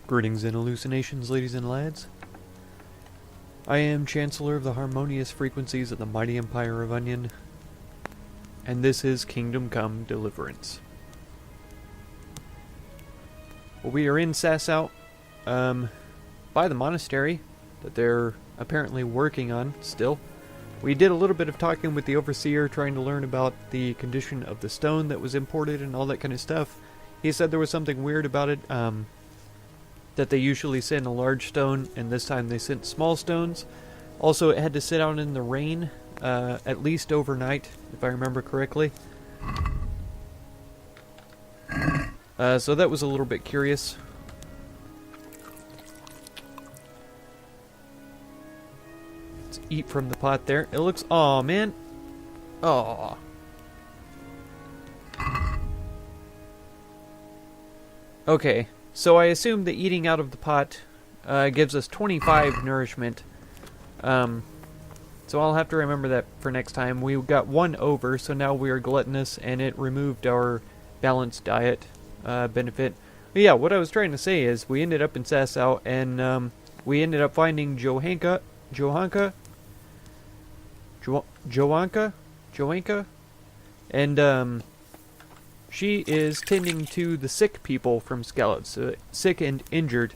Greetings and hallucinations, ladies and lads. I am Chancellor of the harmonious frequencies of the mighty empire of Onion, and this is Kingdom Come Deliverance. Well, we are in Sassout, by the monastery that they're apparently working on still. We did a little bit of talking with the overseer, trying to learn about the condition of the stone that was imported and all that kind of stuff. He said there was something weird about it, that they usually send a large stone, and this time they sent small stones. Also, it had to sit out in the rain, at least overnight, if I remember correctly. So that was a little bit curious. Let's eat from the pot there. It looks... Aw, man. Aw. Okay. So I assume that eating out of the pot gives us 25 nourishment. So I'll have to remember that for next time. We got one over, so now we are gluttonous, and it removed our balanced diet benefit. But yeah, what I was trying to say is we ended up in Sassout, and we ended up finding Johanka, and she is tending to the sick people from Skalitz, sick and injured,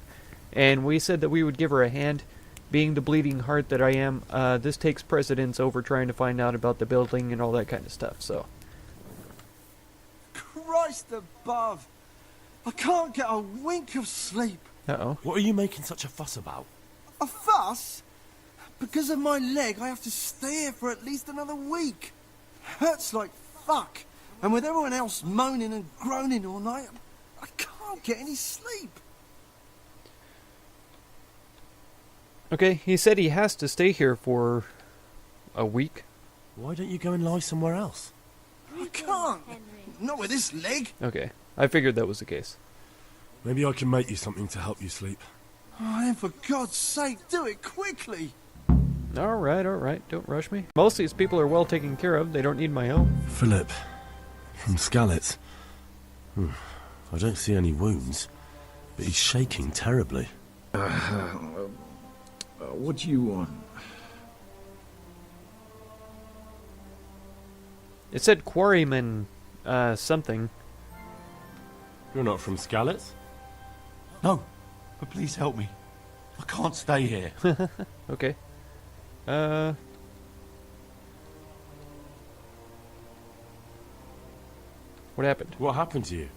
and we said that we would give her a hand. Being the bleeding heart that I am, this takes precedence over trying to find out about the building and all that kind of stuff, so. Christ above! I can't get a wink of sleep. Uh-oh. What are you making such a fuss about? A fuss? Because of my leg, I have to stay here for at least another week. Hurts like fuck. And with everyone else moaning and groaning all night, I can't get any sleep. Okay, he said he has to stay here for a week. Why don't you go and lie somewhere else? I can't. Not with this leg. Okay, I figured that was the case. Maybe I can make you something to help you sleep. Oh, and for God's sake, do it quickly. Alright, don't rush me. Most of these people are well taken care of, they don't need my help. Philip, from Skalitz. I don't see any wounds, but he's shaking terribly. What do you want? It said quarryman, something. You're not from Skalitz? No, but please help me. I can't stay here. Okay. What happened? What happened to you?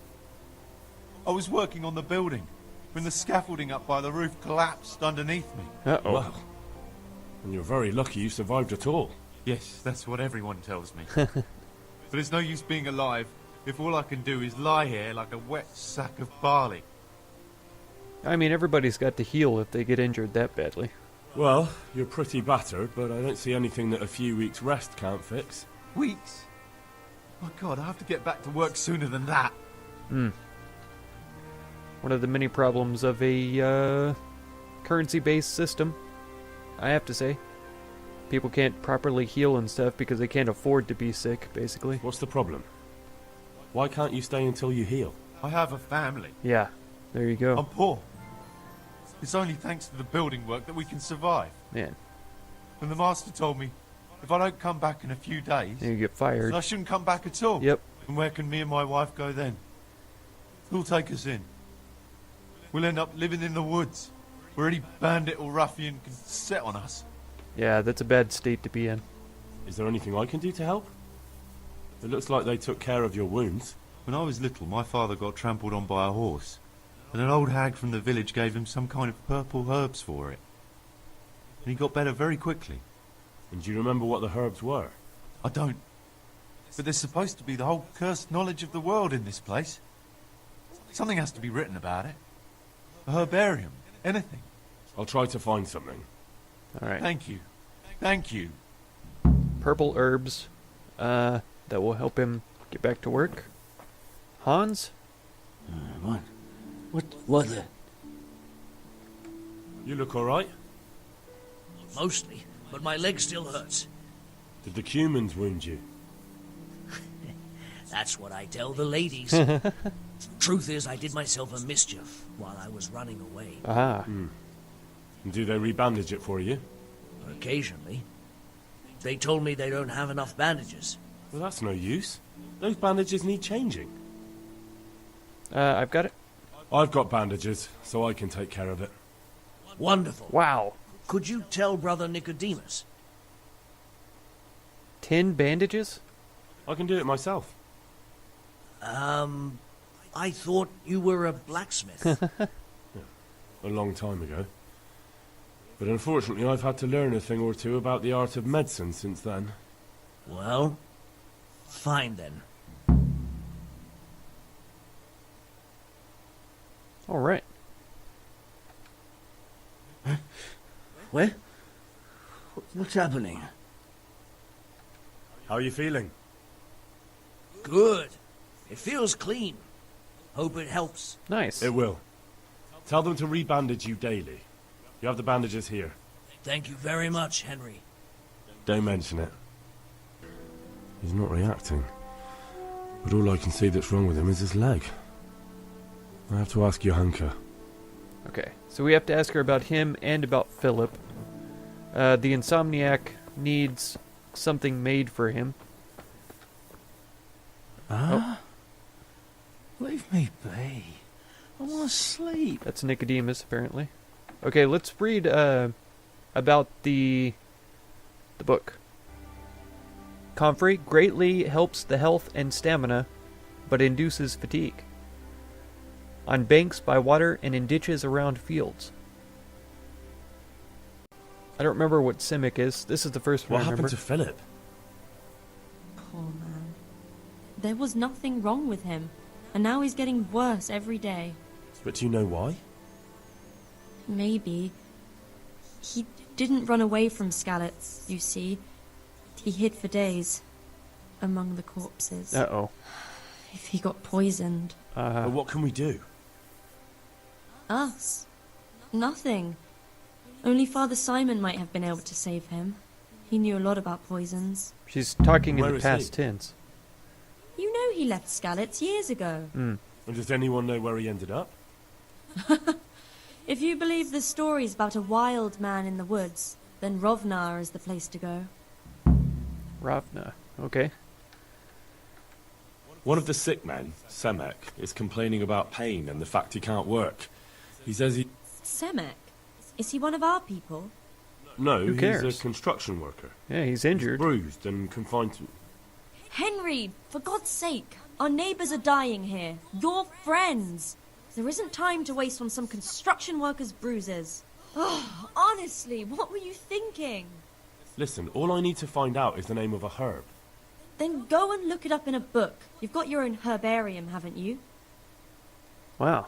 I was working on the building when the scaffolding up by the roof collapsed underneath me. Uh-oh. Well, and you're very lucky you survived at all. Yes, that's what everyone tells me. But it's no use being alive if all I can do is lie here like a wet sack of barley. I mean, everybody's got to heal if they get injured that badly. Well, you're pretty battered, but I don't see anything that a few weeks' rest can't fix. Weeks? My God, I have to get back to work sooner than that. One of the many problems of a currency-based system, I have to say. People can't properly heal and stuff because they can't afford to be sick, basically. What's the problem? Why can't you stay until you heal? I have a family. Yeah, there you go. I'm poor. It's only thanks to the building work that we can survive. Man, And the master told me, if I don't come back in a few days, you get fired. then I shouldn't come back at all. Yep. And where can me and my wife go then? Who'll take us in? We'll end up living in the woods, where any bandit or ruffian can set on us. Yeah, that's a bad state to be in. Is there anything I can do to help? It looks like they took care of your wounds. When I was little, my father got trampled on by a horse, and an old hag from the village gave him some kind of purple herbs for it. And he got better very quickly. And do you remember what the herbs were? I don't. But there's supposed to be the whole cursed knowledge of the world in this place. Something has to be written about it. A herbarium. Anything. I'll try to find something. Alright. Thank you. Thank you. Purple herbs that will help him get back to work. Hans? What the... You look alright? Mostly, but my leg still hurts. Did the humans wound you? That's what I tell the ladies. Truth is, I did myself a mischief while I was running away. Aha. And do they rebandage it for you? Occasionally. They told me they don't have enough bandages. Well, that's no use. Those bandages need changing. I've got it. I've got bandages, so I can take care of it. Wonderful. Wow. Could you tell Brother Nicodemus? 10 bandages? I can do it myself. I thought you were a blacksmith. A long time ago. But unfortunately, I've had to learn a thing or two about the art of medicine since then. Well, fine then. All right. Where? What's happening? How are you feeling? Good. It feels clean. Hope it helps. Nice. It will. Tell them to rebandage you daily. You have the bandages here. Thank you very much, Henry. Don't mention it. He's not reacting. But all I can see that's wrong with him is his leg. I have to ask Johanka. Okay, so we have to ask her about him and about Philip. The insomniac needs something made for him. Leave me be. I want to sleep. That's Nicodemus, apparently. Okay, let's read about the book. Comfrey greatly helps the health and stamina, but induces fatigue. On banks by water and in ditches around fields. I don't remember what Simic is. This is the first one What I happened remember. to Philip? Poor man. There was nothing wrong with him, and now he's getting worse every day. But do you know why? Maybe. He didn't run away from Skalitz, you see. He hid for days, among the corpses. Uh-oh. If he got poisoned. But what can we do? Us? Nothing. Only Father Simon might have been able to save him. He knew a lot about poisons. She's talking in Where the is past he? tense. You know he left Skalitz years ago. And does anyone know where he ended up? If you believe the stories about a wild man in the woods, then Rovnar is the place to go. Ravna. Okay. One of the sick men, Semek, is complaining about pain and the fact he can't work. He says he... Semek? Is he one of our people? No, Who he's cares? a construction worker. Yeah, he's He's injured. bruised and confined to... Henry, for God's sake, our neighbours are dying here. Your friends. There isn't time to waste on some construction worker's bruises. Oh, honestly, what were you thinking? Listen, all I need to find out is the name of a herb. Then go and look it up in a book. You've got your own herbarium, haven't you? Wow.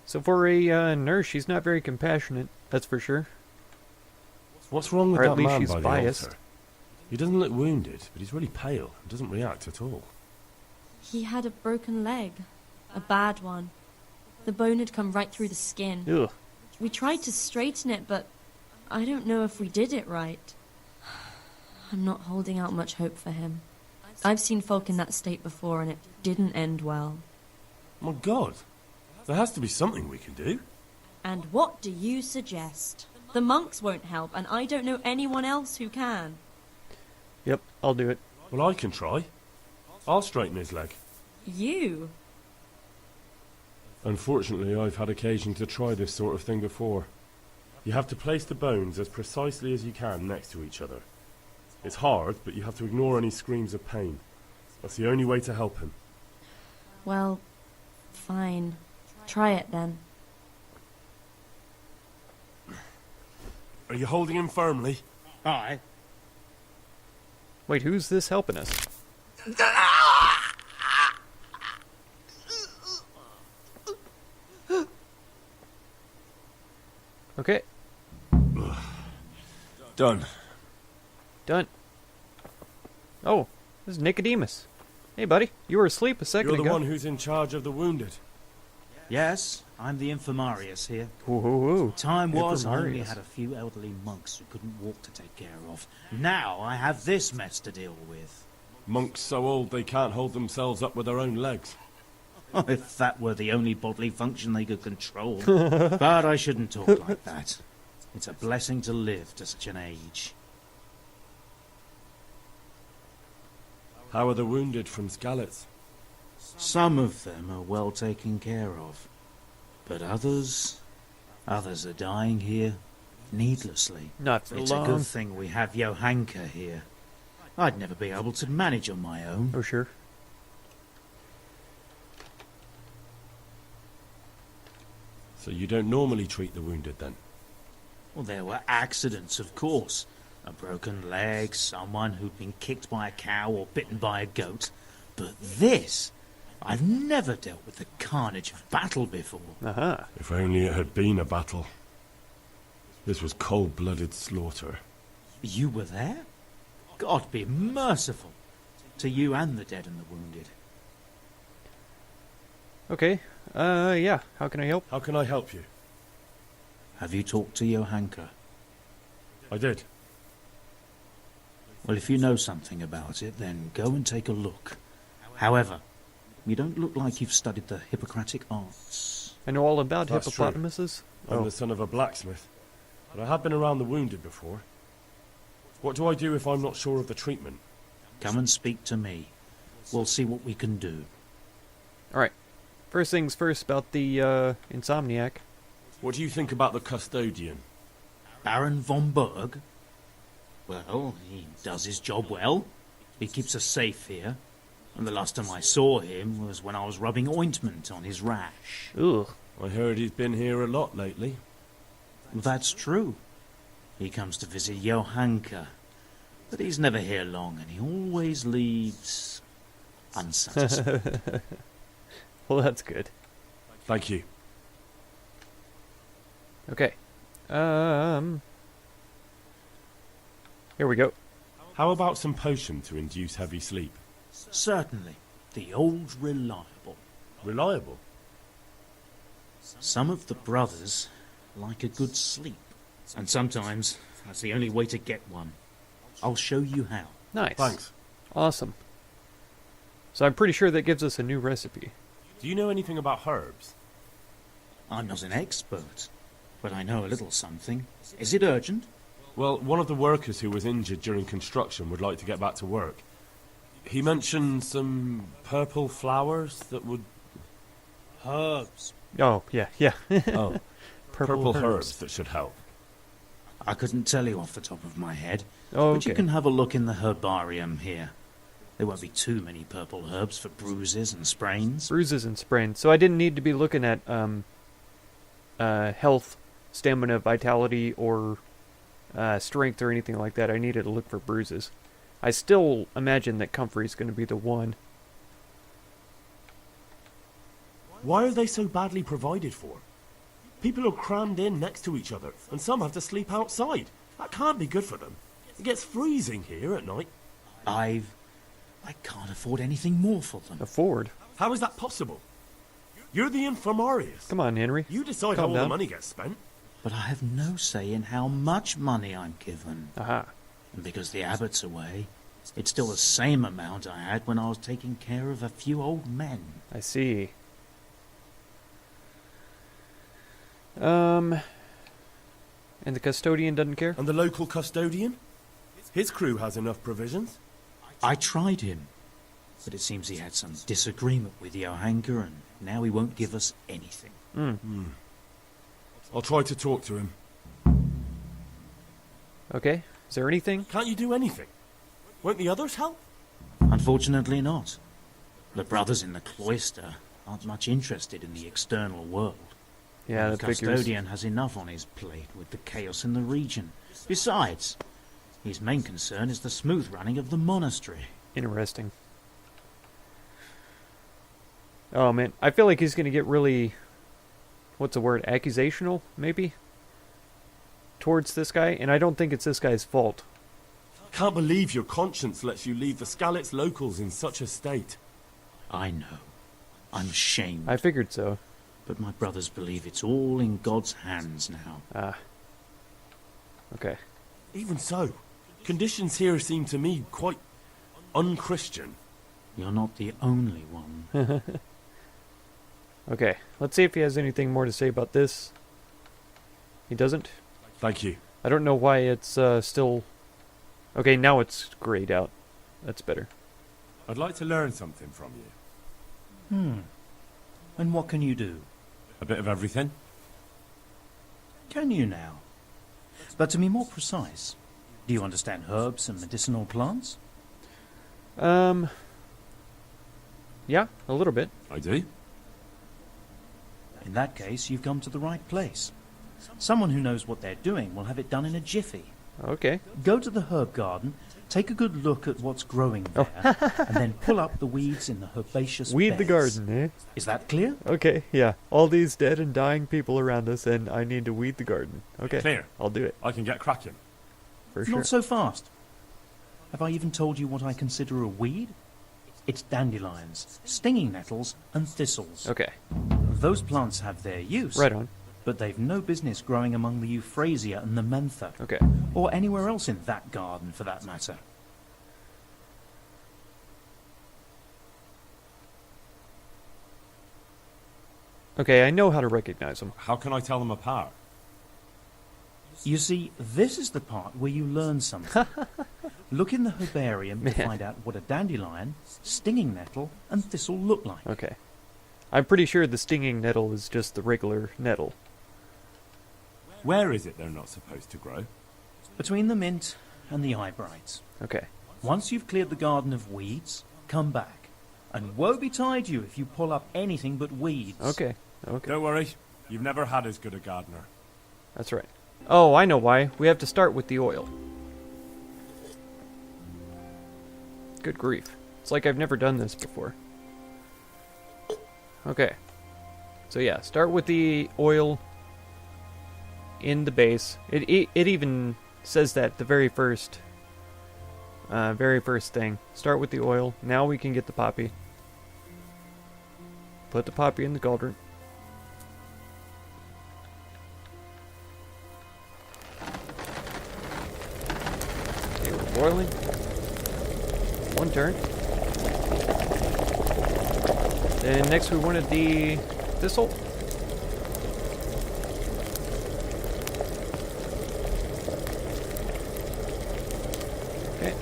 So for a nurse, she's not very compassionate, that's for sure. What's wrong with Or at that least man she's by the biased. altar? He doesn't look wounded, but he's really pale and doesn't react at all. He had a broken leg. A bad one. The bone had come right through the skin. Ugh. We tried to straighten it, but I don't know if we did it right. I'm not holding out much hope for him. I've seen folk in that state before, and it didn't end well. My God, there has to be something we can do. And what do you suggest? The monks won't help, and I don't know anyone else who can. Yep, I'll do it. Well, I can try. I'll straighten his leg. You? Unfortunately, I've had occasion to try this sort of thing before. You have to place the bones as precisely as you can next to each other. It's hard, but you have to ignore any screams of pain. That's the only way to help him. Well, fine. Try it then. Are you holding him firmly? Aye. Wait, who's this helping us? Okay, Done. done. Oh, this is Nicodemus. Hey, buddy, you were asleep a second You're the ago. one who's in charge of the wounded. Yes, I'm the infirmarius here. Ooh, ooh, ooh. Time was I only Infirmarius. had a few elderly monks who couldn't walk to take care of. Now I have this mess to deal with. Monks so old they can't hold themselves up with their own legs. If that were the only bodily function they could control. But I shouldn't talk like that. It's a blessing to live to such an age. How are the wounded from Skalitz? Some of them are well taken care of. But others are dying here needlessly. Not for It's long. a good thing we have Johanka here. I'd never be able to manage on my own. Oh, sure. So you don't normally treat the wounded then? Well, there were accidents, of course. A broken leg, someone who'd been kicked by a cow or bitten by a goat. But this... I've never dealt with the carnage of battle before. Aha. If only it had been a battle. This was cold-blooded slaughter. You were there? God be merciful to you and the dead and the wounded. Okay. Yeah. How can I help? How can I help you? Have you talked to Johanka? I did. Well, if you know something about it, then go and take a look. However, you don't look like you've studied the Hippocratic arts. I know all about That's true. hippopotamuses. I'm the son of a blacksmith, but I have been around the wounded before. What do I do if I'm not sure of the treatment? Come and speak to me. We'll see what we can do. Alright. First things first about the insomniac. What do you think about the custodian? Baron von Berg? Well, he does his job well. He keeps us safe here. And the last time I saw him was when I was rubbing ointment on his rash. Ugh. I heard he's been here a lot lately. That's true. He comes to visit Johanka. But he's never here long, and he always leaves unsatisfied. Well, that's good. Thank you. Okay. Here we go. How about some potion to induce heavy sleep? Certainly. The old reliable. Reliable? Some of the brothers like a good sleep. And sometimes that's the only way to get one. I'll show you how. Nice. Thanks. Awesome. So I'm pretty sure that gives us a new recipe. Do you know anything about herbs? I'm not an expert, but I know a little something. Is it urgent? Well, one of the workers who was injured during construction would like to get back to work. He mentioned some purple flowers that would... Herbs. Oh, yeah. Oh, purple herbs that should help. I couldn't tell you off the top of my head. Oh, But you okay. can have a look in the herbarium here. There won't be too many purple herbs for bruises and sprains. Bruises and sprains. So I didn't need to be looking at health, stamina, vitality, or strength or anything like that. I needed to look for bruises. I still imagine that comfrey's going to be the one. Why are they so badly provided for? People are crammed in next to each other, and some have to sleep outside. That can't be good for them. It gets freezing here at night. I can't afford anything more for them. Afford? How is that possible? You're the infirmarius. Come on, Henry. You decide Calm how all the down. money gets spent. But I have no say in how much money I'm given. Aha. And because the abbot's away, it's still the same amount I had when I was taking care of a few old men. I see. And the custodian doesn't care? And the local custodian? His crew has enough provisions. I tried him, but it seems he had some disagreement with Johanka, and now he won't give us anything. I'll try to talk to him. Okay. Is there anything? Can't you do anything? Won't the others help? Unfortunately not. The brothers in the cloister aren't much interested in the external world. Yeah, the that figures. custodian has enough on his plate with the chaos in the region. Besides, his main concern is the smooth running of the monastery. Interesting. Oh, man. I feel like he's going to get really... What's the word? Accusational, maybe? Towards this guy. And I don't think it's this guy's fault. Can't believe your conscience lets you leave the Skalitz locals in such a state. I know. I'm ashamed. I figured so. But my brothers believe it's all in God's hands now. Ah. Okay. Even so, conditions here seem to me quite unchristian. You're not the only one. Okay, let's see if he has anything more to say about this. He doesn't? Thank you. I don't know why it's still... Okay, now it's grayed out. That's better. I'd like to learn something from you. And what can you do? A bit of everything. Can you now? But to be more precise, do you understand herbs and medicinal plants? Yeah, a little bit. I do. In that case, you've come to the right place. Someone who knows what they're doing will have it done in a jiffy. Okay. Go to the herb garden, take a good look at what's growing there, and then pull up the weeds in the herbaceous Weed the beds. garden, eh? Is that clear? Okay, yeah. All these dead and dying people around us, and I need to weed the garden. Okay. Clear. I'll do it. I can get cracking. For sure. Not so fast. Have I even told you what I consider a weed? It's dandelions, stinging nettles, and thistles. Okay. Those plants have their use, Right on. but they've no business growing among the euphrasia and the mentha, Okay. or anywhere else in that garden for that matter. Okay, I know how to recognize them. How can I tell them apart? You see, this is the part where you learn something. Look in the herbarium to Man. find out what a dandelion, stinging nettle, and thistle look like. Okay. I'm pretty sure the stinging nettle is just the regular nettle. Where is it they're not supposed to grow? Between the mint and the eyebrights. Okay. Once you've cleared the garden of weeds, come back. And woe betide you if you pull up anything but weeds. Okay. Okay. Don't worry. You've never had as good a gardener. That's right. Oh, I know why. We have to start with the oil. Good grief. It's like I've never done this before. Okay. So yeah, start with the oil in the base. It even says that the very first thing. Start with the oil. Now we can get the poppy. Put the poppy in the cauldron. Okay, we're boiling. One turn. Then next we wanted the thistle. Okay.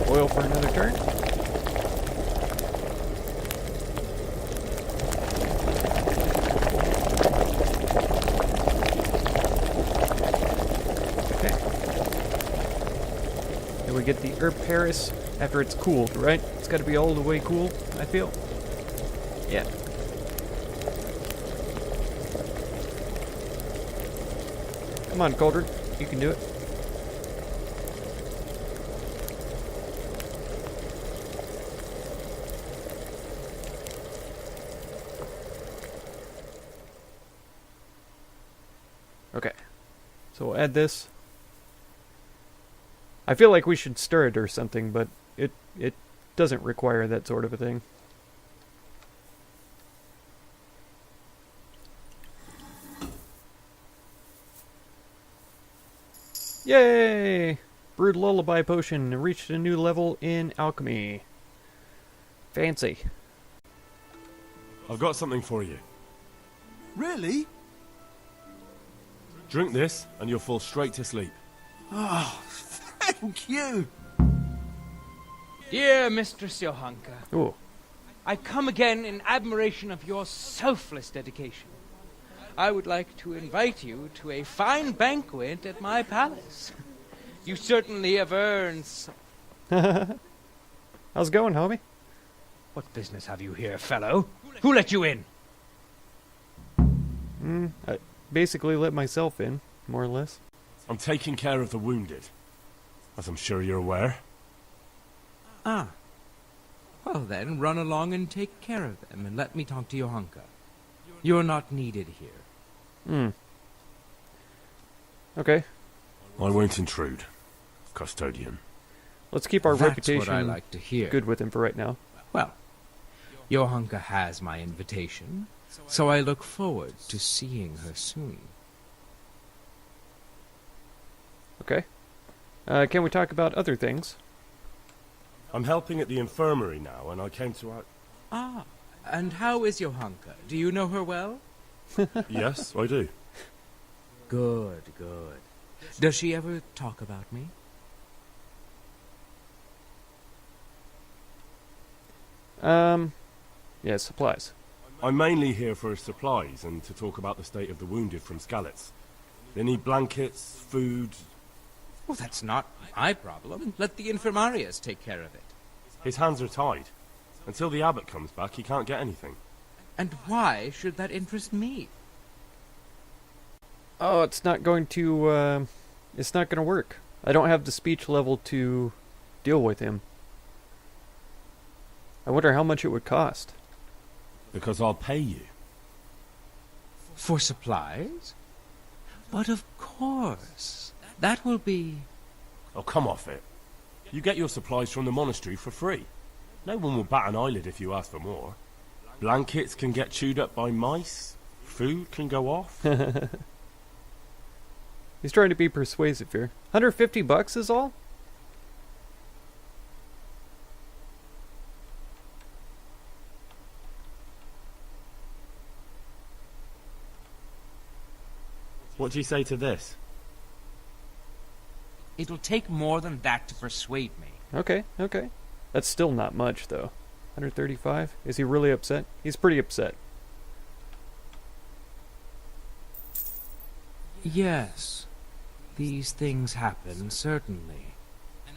Oil for another turn. We get the herb Paris after it's cooled, right? It's got to be all the way cool, I feel. Yeah. Come on, Cauldron. You can do it. Okay. So we'll add this. I feel like we should stir it or something, but it doesn't require that sort of a thing. Yay! Brewed lullaby potion and reached a new level in alchemy. Fancy. I've got something for you. Really? Drink this, and you'll fall straight to sleep. Oh, thank you. Dear Mistress Johanka, Ooh. I come again in admiration of your selfless dedication. I would like to invite you to a fine banquet at my palace. You certainly have earned some... How's it going, homie? What business have you here, fellow? Who let you in? I basically let myself in, more or less. I'm taking care of the wounded, as I'm sure you're aware. Ah. Well then, run along and take care of them, and let me talk to Johanka. You're not needed here. Okay. I won't intrude, custodian. Let's keep our That's reputation what I like to hear. good with him for right now. Well, Johanka has my invitation, so I look forward to seeing her soon. Okay. Can we talk about other things? I'm helping at the infirmary now, and I came to... Ah, and how is Johanka? Do you know her well? Yes, I do. Good, good. Does she ever talk about me? Yeah, supplies. I'm mainly here for supplies and to talk about the state of the wounded from Skalitz. They need blankets, food... Well, that's not my problem. Let the infirmarius take care of it. His hands are tied. Until the abbot comes back, he can't get anything. And why should that interest me? Oh, it's not going to work. I don't have the speech level to deal with him. I wonder how much it would cost. Because I'll pay you. For supplies? But of course. That will be... Oh, come off it. You get your supplies from the monastery for free. No one will bat an eyelid if you ask for more. Blankets can get chewed up by mice. Food can go off. He's trying to be persuasive here. $150 is all? What do you say to this? It'll take more than that to persuade me. Okay, okay. That's still not much, though. 135? Is he really upset? He's pretty upset. Yes. These things happen, certainly.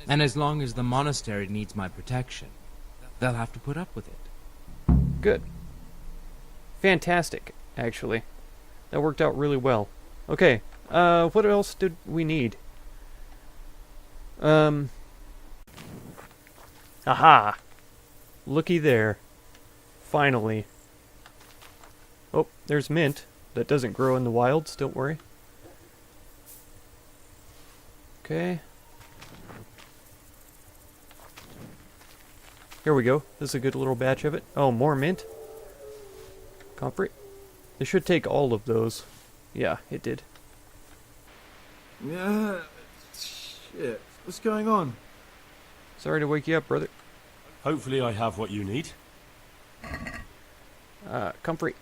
And as long as the monastery needs my protection, they'll have to put up with it. Good. Fantastic, actually. That worked out really well. Okay, what else did we need? Aha! Looky there. Finally. Oh, there's mint. That doesn't grow in the wilds, don't worry. Okay. Here we go. This is a good little batch of it. Oh, more mint. Comfort. This should take all of those. Yeah, it did. Yeah. Shit. What's going on? Sorry to wake you up, brother. Hopefully I have what you need. Comfort.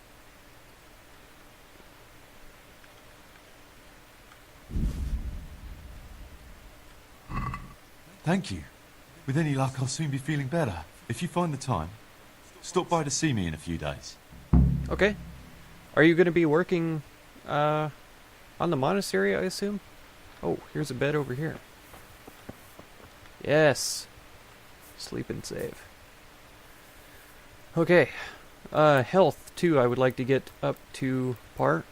Thank you. With any luck, I'll soon be feeling better. If you find the time, stop by to see me in a few days. Okay. Are you going to be working, on the monastery, I assume? Oh, here's a bed over here. Yes. Sleep and save. Okay. Health, too, I would like to get up to par.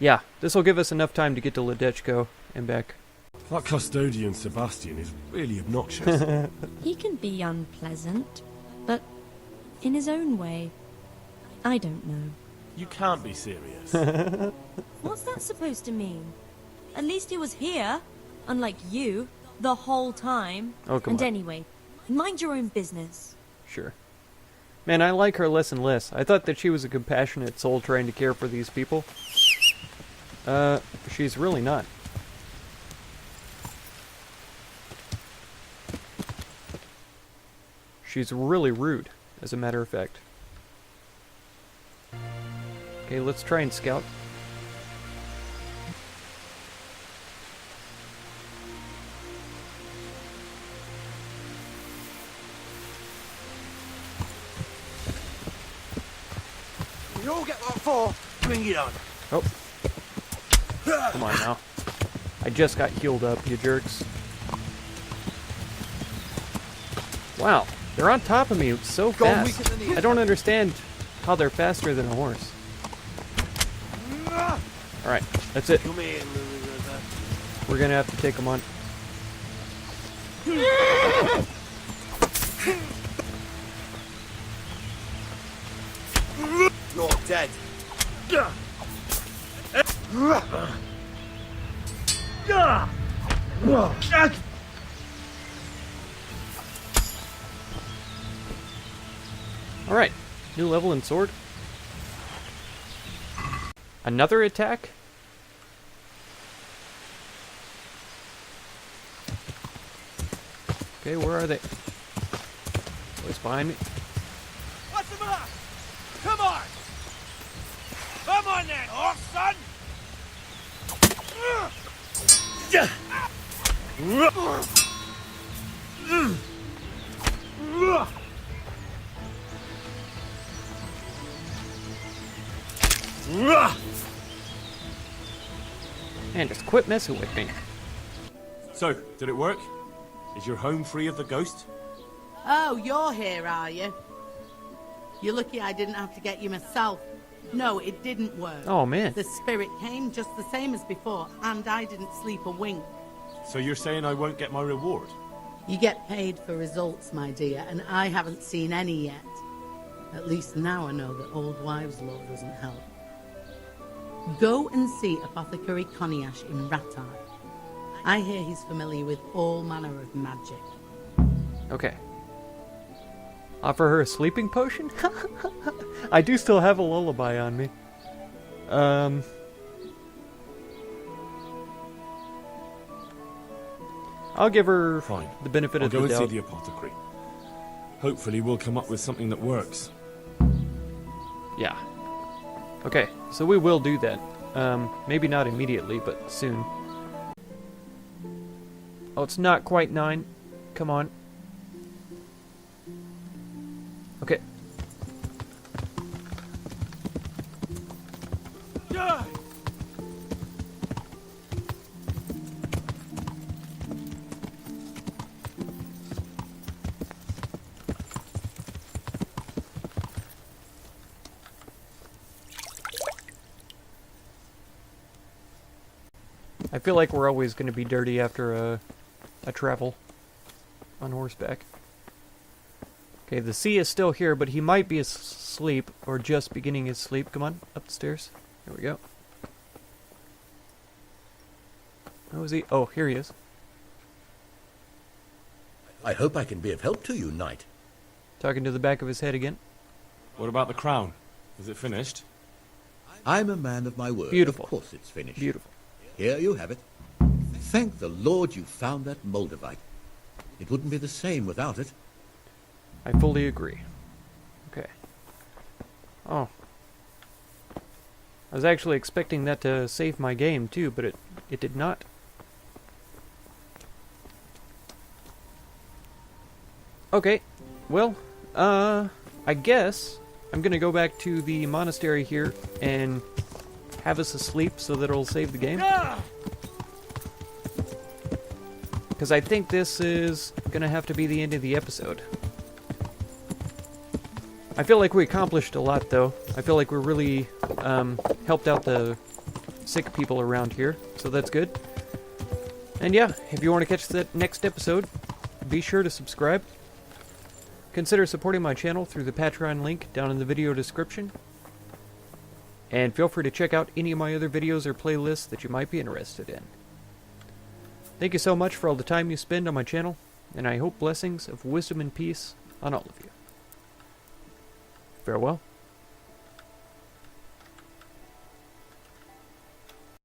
Yeah, this will give us enough time to get to Ledechko and back. That custodian Sebastian is really obnoxious. He can be unpleasant, but in his own way. I don't know. You can't be serious. What's that supposed to mean? At least he was here, unlike you, the whole time. Oh, come and on. anyway, mind your own business. Sure. Man, I like her less and less. I thought that she was a compassionate soul trying to care for these people. She's really not. She's really rude, as a matter of fact. Okay, let's try and scout. You all get like four. Bring it on. Oh. Come on now. I just got healed up, you jerks. Wow, they're on top of me so Go on, fast. weaker than he is. I don't understand how they're faster than a horse. Alright, that's it. Come here. We're gonna have to take them on. You're dead. Alright, New level in sword. Another attack? Okay, where are they? Oh, it's behind me. What's the matter? Come on! Come on then, horse son! Man, just quit messing with me. So, did it work? Is your home free of the ghost? Oh, you're here, are you? You're lucky I didn't have to get you myself. No, it didn't work. Oh, man. The spirit came just the same as before, and I didn't sleep a wink. So you're saying I won't get my reward? You get paid for results, my dear, and I haven't seen any yet. At least now I know that old wives' law doesn't help. Go and see Apothecary Coniash in Ratai. I hear he's familiar with all manner of magic. Okay. Offer her a sleeping potion? I do still have a lullaby on me. I'll give her Fine. the benefit I'll of the go and doubt. see the apothecary. Hopefully we'll come up with something that works. Yeah. Okay, so we will do that. Maybe not immediately, but soon. Oh, it's not quite 9. Come on. Okay. I feel like we're always going to be dirty after a travel on horseback. Okay, the sea is still here, but he might be asleep or just beginning his sleep. Come on, up the stairs. Here we go. Where was he? Oh, here he is. I hope I can be of help to you, knight. Talking to the back of his head again. What about the crown? Is it finished? I'm a man of my word. Beautiful. Of course it's finished. Beautiful. Here you have it. Thank the Lord you found that Moldavite. It wouldn't be the same without it. I fully agree. Okay. Oh. I was actually expecting that to save my game too, but it did not. Okay. Well, I guess I'm gonna go back to the monastery here and have us asleep so that it'll save the game. Because I think this is gonna have to be the end of the episode. I feel like we accomplished a lot, though. I feel like we really helped out the sick people around here, so that's good. And yeah, if you want to catch that next episode, be sure to subscribe. Consider supporting my channel through the Patreon link down in the video description. And feel free to check out any of my other videos or playlists that you might be interested in. Thank you so much for all the time you spend on my channel, and I hope blessings of wisdom and peace on all of you. Farewell.